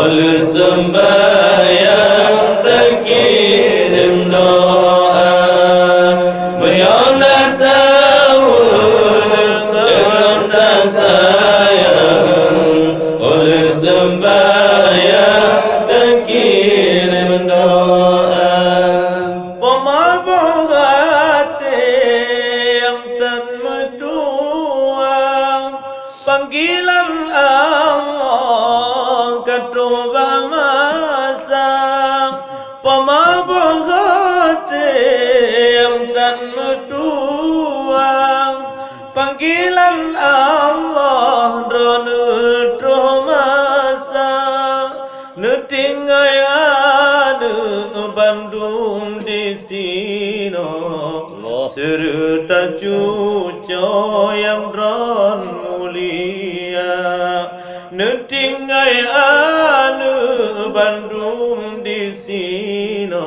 oleh sembahyang terkirim doa, menyonat tawud dengan tak sayang, oleh sembahyang terkirim doa. Pemabuk hati yang tak metuang, panggilan Allah ketua masa. Pemabuk hati yang tak metuang, panggilan Allah drone masa. Netinggai anu Bandung di sino, serta cuco yang dron mulia. Netinggai anu Bandung di sino,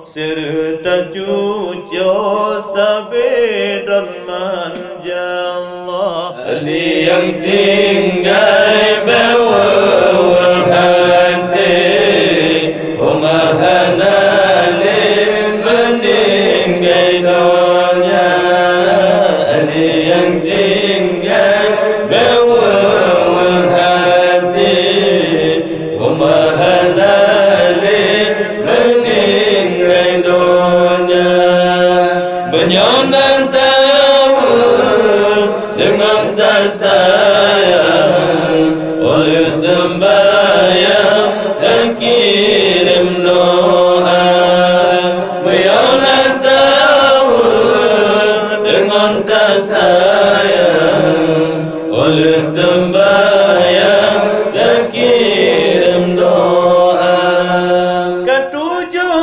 serta cuco sabedon manja Allah. Ali yang tinggal bawa hati, Umahana meninggal dunia. Ali yang tinggal bawa hati, Umahana meninggal dunia. Menyonang dengan tak sayang, oleh sembahyang dan kirim doa, menyonat tawud dengan tak sayang, oleh sembahyang dan kirim doa. Ketujuh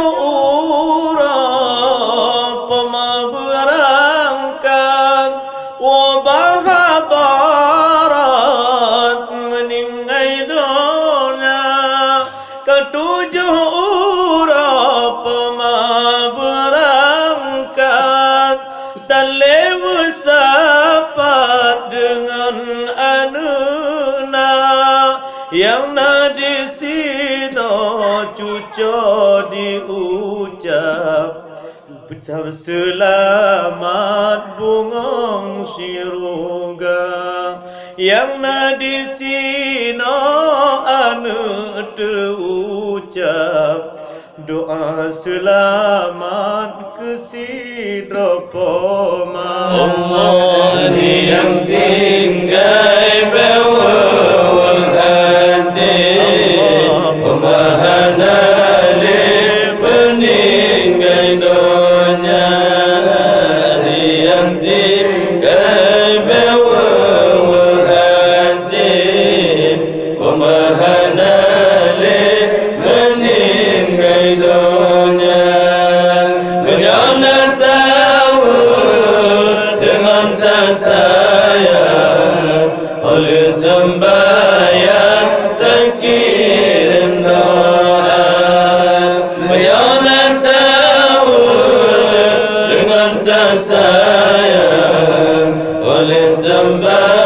urang pemaberangkan wabah barat meninggal dunia. Ketujuh urang pemaberangkan dan lewu sapat dengan anuna yang di sino cuco diucap. Ucap selamat bungong syurga, yang di sino anu terucap. Doa selamat ke sidropoma. Allah yang tinggal bawa hati, Umahana meninggal dunia. Yang tinggal bawa hati, Umahana meninggal dunia. Menyonat tawud dengan tak sayang, oleh sembahyang terkirim doa. Menyonat tawud dengan tak sayang, oleh sembahyang